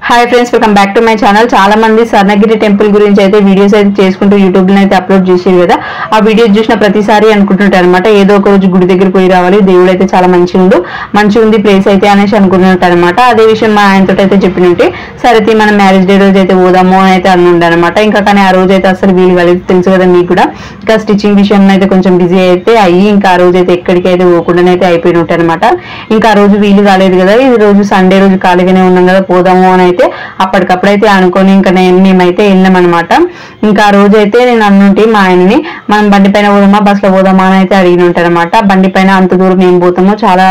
Hi friends, welcome back to my channel. చాలా మంది Swarnagiri temple గురించి అయితే వీడియోస్ అయితే చేసుకుంటూ యూట్యూబ్ లో అయితే అప్లోడ్ చేసేది కదా. ఆ వీడియోస్ చూసిన ప్రతిసారి అనుకుంటుంటారు అనమాట, ఏదో ఒక రోజు గుడి దగ్గర పోయి రావాలి, దేవుడు అయితే చాలా మంచి ఉంది ప్లేస్ అయితే అనేసి అనుకుంటుంటారు అనమాట. అదే విషయం మా ఆయనతో అయితే చెప్పినట్టే, సరే మన మ్యారేజ్ డే రోజు అయితే పోదాము అని అయితే అనుండే అనమాట. ఇంకా కానీ ఆ రోజు అయితే అసలు వీలు కాలేదు, తెలుసు కదా మీకు కూడా. ఇంకా స్టిచ్చింగ్ విషయంలో అయితే కొంచెం బిజీ అయితే అయ్యి ఇంకా ఆ రోజు అయితే ఎక్కడికి అయితే పోకుండా అయితే అయిపోయి ఉంటాయి అనమాట. ఇంకా ఆ రోజు వీలు కాలేదు కదా, ఈ రోజు సండే రోజు ఖాళీగానే ఉన్నాం కదా, పోదాము అని అయితే అప్పటికప్పుడైతే అనుకొని ఇంకా మేమైతే వెళ్ళాం అనమాట. ఇంకా ఆ రోజు అయితే నేను అన్నుంటే మా ఆయనని, మనం బండి పైన పోదామా బస్సులో పోదామా అని అయితే అడిగిన ఉంటారనమాట. బండి పైన అంత దూరం ఏం పోతామో, చాలా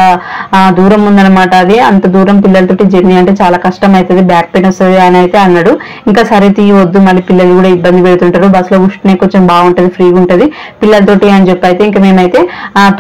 దూరం ఉందనమాట. అది అంత దూరం పిల్లలతోటి జర్నీ అంటే చాలా కష్టం అవుతుంది, బ్యాక్ పెయిన్ వస్తుంది అని అయితే అన్నాడు. ఇంకా సరే తీయవద్దు, మళ్ళీ పిల్లలు కూడా ఇబ్బంది పెడుతుంటారు, బస్సులో కూర్చునే కొంచెం బాగుంటది, ఫ్రీగా ఉంటది పిల్లలతోటి అని చెప్పి అయితే ఇంకా మేమైతే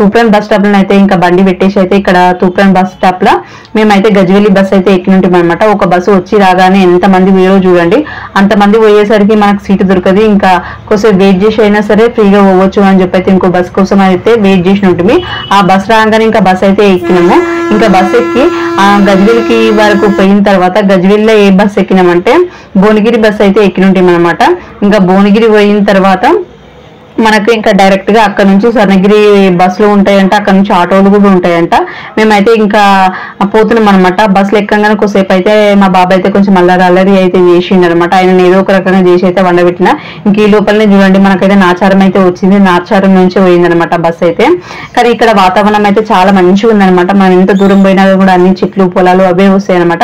తూప్రాన్ బస్ స్టాప్ లో అయితే ఇంకా బండి పెట్టేసి అయితే ఇక్కడ తూప్రాన్ బస్ స్టాప్ లో మేమైతే గజ్వేలి బస్ అయితే ఎక్కినుంటాం అనమాట. ఒక బస్సు వచ్చి రాగానే ఎంతమంది పోయో చూడండి, అంతమంది పోయేసరికి మనకు సీటు దొరకదు. ఇంకా కొంచెం వెయిట్ చేసి అయినా సరే ఫ్రీగా పోవచ్చు అని చెప్పి అయితే ఇంకో బస్ కోసం అయితే వెయిట్ చేసి ఉంటుంది. ఆ బస్ రాగానే ఇంకా బస్ అయితే ఎక్కినాము. ఇంకా బస్ ఎక్కి గజ్వేలికి వరకు పోయిన తర్వాత గజ్వేలిలో ఏ బస్ ఎక్కినామంటే భువనగిరి బస్ అయితే ఎక్కినుంటాం అనమాట. ఇంకా భువనగిరి పోయిన తర్వాత మనకు ఇంకా డైరెక్ట్ గా అక్కడ నుంచి స్వర్ణగిరి బస్సులు ఉంటాయంట, అక్కడ నుంచి ఆటోలు కూడా ఉంటాయంట. మేమైతే ఇంకా పోతున్నాం అనమాట. బస్సులు ఎక్కగానే కొద్దిసేపు అయితే మా బాబాయ్ అయితే కొంచెం అల్లరి అయితే చేసిండు అనమాట. ఆయన ఏదో ఒక రకంగా చేసి అయితే వండబెట్టిన. ఇంక ఈ లోపలనే చూడండి మనకైతే నాచారం అయితే వచ్చింది, నాచారం నుంచి పోయిందనమాట బస్ అయితే. కానీ ఇక్కడ వాతావరణం అయితే చాలా మంచిగా ఉందనమాట. మనం ఎంత దూరం పోయినా కూడా అన్ని చెట్లు పొలాలు అవే వస్తాయి అనమాట.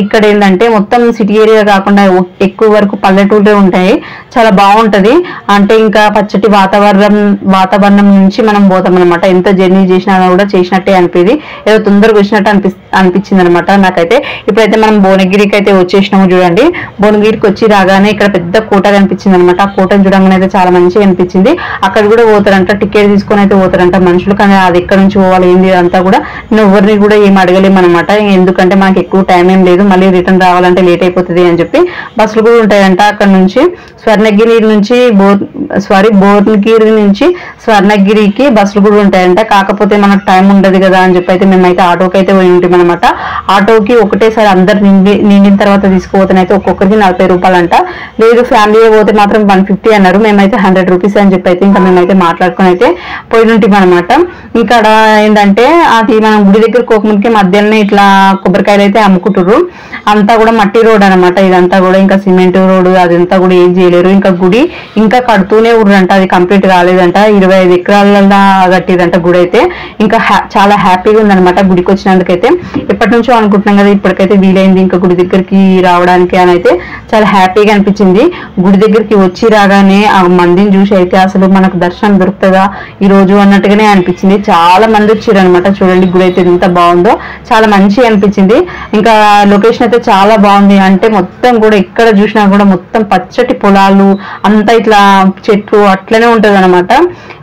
ఇక్కడ ఏంటంటే మొత్తం సిటీ ఏరియా కాకుండా ఎక్కువ వరకు పల్లెటూళ్ళే ఉంటాయి, చాలా బాగుంటది. అంటే ఇంకా పచ్చటి వాతావరణం నుంచి మనం పోతాం అనమాట. ఎంత జర్నీ చేసినా కూడా చేసినట్టే అనిపేది, ఏదో తొందరగా వచ్చినట్టు అనిపించింది అనమాట నాకైతే. ఇప్పుడైతే మనం భువనగిరికి అయితే వచ్చేసినాము. చూడండి, భువనగిరికి వచ్చి రాగానే ఇక్కడ పెద్ద కోట కనిపించింది అనమాట. ఆ కోటను చూడగానే అయితే చాలా మంచిగా అనిపించింది. అక్కడ కూడా పోతారంట, టికెట్ తీసుకొని అయితే పోతారంట మనుషులు. కానీ అది ఎక్కడి నుంచి పోవాలి ఏంది అంతా కూడా నేను ఎవరిని కూడా ఏం అడగలేము అనమాట. ఎందుకంటే మనకి ఎక్కువ టైం ఏం లేదు, మళ్ళీ రిటర్న్ రావాలంటే లేట్ అయిపోతుంది అని చెప్పి. బస్సులు కూడా ఉంటాయంట అక్కడ నుంచి స్వర్ణగిరి నుంచి భువనగిరి నుంచి స్వర్ణగిరికి బస్సులు కూడా ఉంటాయంట. కాకపోతే మనకు టైం ఉండదు కదా అని చెప్పి అయితే మేమైతే ఆటోకి అయితే పోయి ఉంటాం అనమాట. ఆటోకి ఒకటేసారి అందరు నిండిన తర్వాత తీసుకుపోతేనైతే ఒక్కొక్కరికి 40 రూపాయలు అంట. లేదు ఫ్యామిలీ పోతే మాత్రం 150 అన్నారు. మేమైతే 100 రూపీస్ అని చెప్పి అయితే ఇంకా మేమైతే మాట్లాడుకుని అయితే పోయి ఉంటాం అనమాట. ఇక్కడ ఏంటంటే అది మనం గుడి దగ్గర కోకముడికి మధ్యాహ్నం ఇట్లా కొబ్బరికాయలు అయితే అమ్ముకుంటారు. అంతా కూడా మట్టి రోడ్ అనమాట ఇదంతా కూడా, ఇంకా సిమెంట్ రోడ్ అదంతా కూడా ఏం చేయలేరు. ఇంకా గుడి ఇంకా కడుతూనే ఊరంట, అది కంప్లీట్ కాలేదంట. 25 ఎకరాల కట్టిదంట గుడి అయితే. ఇంకా చాలా హ్యాపీగా ఉందనమాట గుడికి వచ్చినందుకైతే. ఎప్పటి నుంచో అనుకుంటున్నాం కదా, ఇప్పటికైతే వీలైంది ఇంకా గుడి దగ్గరికి రావడానికి అని అయితే చాలా హ్యాపీగా అనిపించింది. గుడి దగ్గరికి వచ్చి రాగానే ఆ మందిని చూసి అయితే అసలు మనకు దర్శనం దొరుకుతుందా ఈ రోజు అన్నట్టుగానే అనిపించింది. చాలా మంది వచ్చారు అనమాట. చూడండి గుడి అయితే ఎంత బాగుందో, చాలా మంచిగా అనిపించింది. ఇంకా లొకేషన్ అయితే చాలా బాగుంది. అంటే మొత్తం కూడా ఎక్కడ చూసినా కూడా మొత్తం పచ్చటి పొలాలు, అంతా ఇట్లా చెట్లు అట్లనే ఉంటది అనమాట.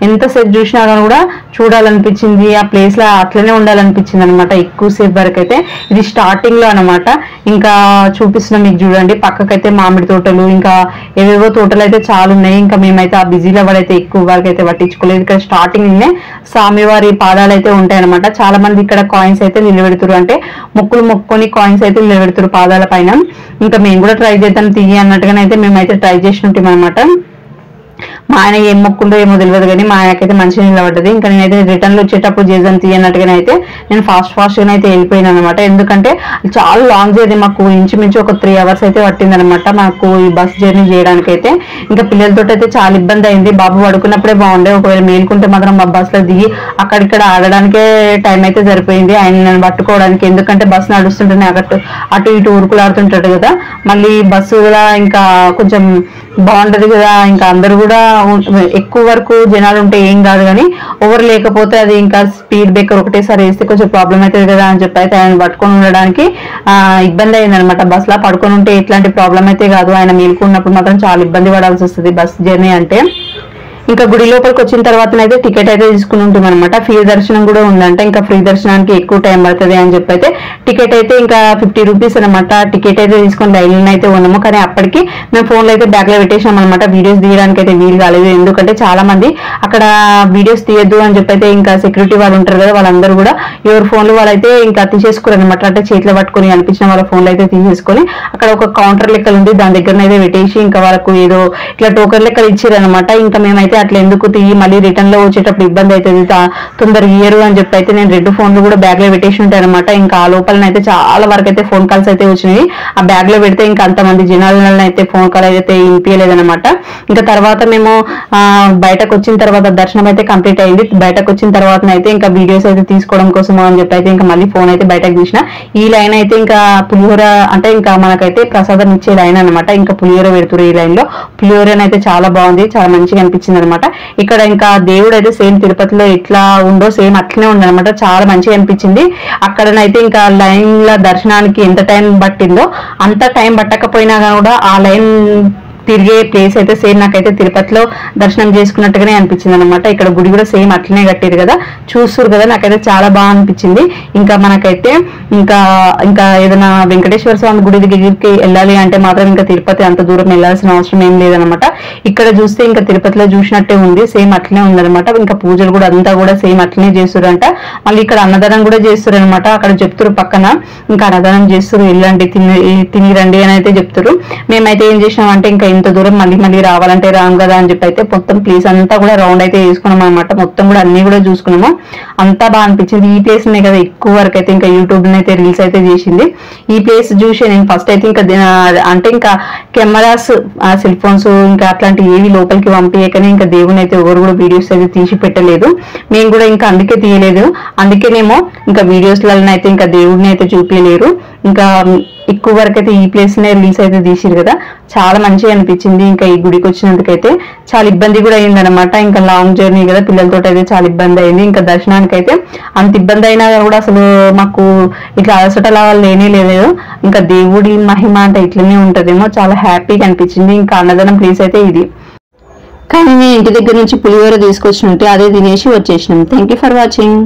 ఎంతసేపు చూసినా కూడా చూడాలనిపించింది, ఆ ప్లేస్ లో అట్లనే ఉండాలనిపించింది అనమాట ఎక్కువసేపు వరకు అయితే. ఇది స్టార్టింగ్ లో అనమాట. ఇంకా చూపిస్తున్నా మీకు చూడండి, పక్కకైతే మామిడి తోటలు ఇంకా ఏవేవో తోటలు అయితే చాలా ఉన్నాయి. ఇంకా మేమైతే ఆ బిజీలో వాడైతే ఎక్కువ వరకు అయితే పట్టించుకోలేదు. ఇక్కడ స్టార్టింగ్ స్వామివారి పాదాలు అయితే ఉంటాయి అనమాట. చాలా మంది ఇక్కడ కాయిన్స్ అయితే నిలబెడుతురు, అంటే మొక్కులు మొక్కుకొని కాయిన్స్ అయితే నిలబెడుతురు పాదాల పైన. ఇంకా మేము కూడా ట్రై చేద్దాం తీయ అన్నట్టుగానైతే మేమైతే ట్రై చేసినట్టు అనమాట. మా ఆయన ఏం మొక్కుండో ఏమో తెలియదు కానీ మా ఆయనకైతే మంచిగా నిలబడ్డది. ఇంకా నేనైతే రిటర్న్ లో వచ్చేటప్పుడు చేద్దాం తీయనట్టుగానే అయితే నేను ఫాస్ట్ గా అయితే వెళ్ళిపోయాను అనమాట. ఎందుకంటే చాలా లాంగ్ జర్నీ, మాకు ఇంచుమించు ఒక 3 అవర్స్ అయితే పట్టింది అనమాట మాకు ఈ బస్ జర్నీ చేయడానికి అయితే. ఇంకా పిల్లలతో అయితే చాలా ఇబ్బంది అయింది. బాబు పడుకున్నప్పుడే బాగుండే, ఒకవేళ మేలుకుంటే మాత్రం మా బస్ లో దిగి అక్కడిక్కడ ఆడడానికే టైం అయితే సరిపోయింది ఆయన నన్ను పట్టుకోవడానికి. ఎందుకంటే బస్ నడుస్తుంటేనే అటు ఇటు ఉరుకులాడుతుంటాడు కదా, మళ్ళీ బస్సు కూడా ఇంకా కొంచెం బాగుంటది కదా. ఇంకా అందరు కూడా ఎక్కువ వరకు జనాలు ఉంటే ఏం కాదు కానీ ఓవర్ లేకపోతే అది ఇంకా స్పీడ్ బ్రేకర్ ఒకటేసారి వేస్తే కొంచెం ప్రాబ్లం అవుతుంది కదా అని చెప్పి అయితే ఆయన పట్టుకొని ఉండడానికి ఇబ్బంది అయింది అనమాట. బస్ లా పడుకొని ఉంటే ఎట్లాంటి ప్రాబ్లం అయితే కాదు, ఆయన మేలుకున్నప్పుడు మాత్రం చాలా ఇబ్బంది పడాల్సి వస్తుంది బస్ జర్నీ అంటే. ఇంకా గుడి లోపలికి వచ్చిన తర్వాత అయితే టికెట్ అయితే తీసుకుని ఉంటాం అనమాట. ఫ్రీ దర్శనం కూడా ఉందంట. ఇంకా ఫ్రీ దర్శనానికి ఎక్కువ టైం పడుతుంది అని చెప్పి అయితే టికెట్ అయితే ఇంకా 50 రూపీస్ అనమాట. టికెట్ అయితే తీసుకొని లైన్ అయితే ఉన్నాము. కానీ అప్పటికి మేము ఫోన్లో అయితే బ్యాగ్ లో పెట్టేసాం అనమాట. వీడియోస్ తీయడానికి అయితే వీలు కాలేదు. ఎందుకంటే చాలా మంది అక్కడ వీడియోస్ తీయద్దు అని చెప్పి అయితే ఇంకా సెక్యూరిటీ వాళ్ళు ఉంటారు కదా, వాళ్ళందరూ కూడా ఎవరి ఫోన్లు వాళ్ళైతే ఇంకా తీసేసుకోరు అనమాట. అంటే చేతిలో పట్టుకొని అనిపించిన వాళ్ళ ఫోన్లు అయితే తీసేసుకొని అక్కడ ఒక కౌంటర్ లెక్కలు ఉంది, దాని దగ్గరనైతే పెట్టేసి ఇంకా వాళ్ళకు ఏదో ఇట్లా టోకన్ లెక్కలు ఇచ్చారు అనమాట. ఇంకా మేమైతే అట్లా ఎందుకు తీయి మళ్ళీ రిటర్న్ లో వచ్చేటప్పుడు ఇబ్బంది అవుతుంది, తొందరగా ఇయ్యరు అని చెప్పి అయితే నేను 2 ఫోన్లు కూడా బ్యాగ్ లో పెట్టేసి ఉంటాయి అనమాట. ఇంకా ఆ లోపలనైతే చాలా వరకు అయితే ఫోన్ కాల్స్ అయితే వచ్చినాయి. ఆ బ్యాగ్ లో పెడితే ఇంకా అంతమంది జనాలను అయితే ఫోన్ కాల్ అయితే వినిపించలేదన్నమాట. ఇంకా తర్వాత మేము బయటకు వచ్చిన తర్వాత దర్శనం అయితే కంప్లీట్ అయింది. బయటకు వచ్చిన తర్వాత అయితే ఇంకా వీడియోస్ అయితే తీసుకోవడం కోసం అని చెప్పి అయితే ఇంకా మళ్ళీ ఫోన్ అయితే బయటకు తీసిన. ఈ లైన్ అయితే ఇంకా పులిహోర అంటే ఇంకా మనకైతే ప్రసాదం ఇచ్చే లైన్ అనమాట. ఇంకా పులిహోర పెడుతున్నారు ఈ లైన్ లో. పులిహోర అయితే చాలా బాగుంది, చాలా మంచిగా అనిపించింది అనమాట. ఇక్కడ ఇంకా దేవుడు అయితే సేమ్ తిరుపతిలో ఎట్లా ఉందో సేమ్ అట్లనే ఉందనమాట. చాలా మంచిగా అనిపించింది. అక్కడనైతే ఇంకా లైన్ లో దర్శనానికి ఎంత టైం పట్టిందో అంత టైం పట్టకపోయినా కూడా ఆ లైన్ తిరిగే ప్లేస్ అయితే సేమ్ నాకైతే తిరుపతిలో దర్శనం చేసుకున్నట్టుగానే అనిపించింది అనమాట. ఇక్కడ గుడి కూడా సేమ్ అట్లనే కట్టారు కదా, చూస్తారు కదా, నాకైతే చాలా బాగా అనిపించింది. ఇంకా మనకైతే ఇంకా ఇంకా ఏదైనా వెంకటేశ్వర స్వామి గుడి దగ్గరికి వెళ్ళాలి అంటే మాత్రం ఇంకా తిరుపతి అంత దూరం వెళ్ళాల్సిన అవసరం ఏం లేదనమాట. ఇక్కడ చూస్తే ఇంకా తిరుపతిలో చూసినట్టే ఉంది, సేమ్ అట్లనే ఉందనమాట. ఇంకా పూజలు కూడా అంతా కూడా సేమ్ అట్లనే చేస్తారంట. మళ్ళీ ఇక్కడ అన్నదానం కూడా చేస్తారు అనమాట. అక్కడ చెప్తారు పక్కన ఇంకా అన్నదానం చేస్తారు, వెళ్ళండి తిని రండి అని అయితే చెప్తారు. మేమైతే ఏం చేసినామంటే ఇంకా ఇంత దూరం మళ్ళీ రావాలంటే రాము కదా అని చెప్పి అయితే మొత్తం ప్లేస్ అంతా కూడా రౌండ్ అయితే చేసుకున్నాం అనమాట. మొత్తం కూడా అన్ని కూడా చూసుకున్నాము. అంతా బాగా అనిపించింది. ఈ ప్లేస్ నే కదా ఎక్కువ వరకు అయితే ఇంకా యూట్యూబ్ లో అయితే రీల్స్ అయితే చేసింది. ఈ ప్లేస్ చూసి నేను ఫస్ట్ అయితే ఇంకా అంటే ఇంకా కెమెరాస్ సెల్ ఫోన్స్ ఇంకా అట్లాంటి ఏవి లోపలికి పంపించకనే ఇంకా దేవుని అయితే ఎవరు కూడా వీడియోస్ అయితే తీసి పెట్టలేదు. మేము కూడా ఇంకా అందుకే తీయలేదు. అందుకేనేమో ఇంకా వీడియోస్లలో అయితే ఇంకా దేవుడిని అయితే చూపించలేరు. ఇంకా ఎక్కువ వరకు అయితే ఈ ప్లేస్ నే రిలీజ్ అయితే తీసిరు కదా, చాలా మంచిగా అనిపించింది. ఇంకా ఈ గుడికి వచ్చినందుకైతే చాలా ఇబ్బంది కూడా అయింది అనమాట. ఇంకా లాంగ్ జర్నీ కదా, పిల్లలతో అయితే చాలా ఇబ్బంది అయింది. ఇంకా దర్శనానికి అయితే అంత ఇబ్బంది అయినా కూడా అసలు మాకు ఇట్లా అలసటలా లేనే లేదు. ఇంకా దేవుడి మహిమ అంటే ఇట్లనే ఉంటదేమో, చాలా హ్యాపీగా అనిపించింది. ఇంకా అన్నదానం ప్లేస్ అయితే ఇది. కానీ నేను ఇంటి దగ్గర నుంచి పులిహోర తీసుకొచ్చినట్టే అదే తినేసి వచ్చేసినాం. Thank you for watching.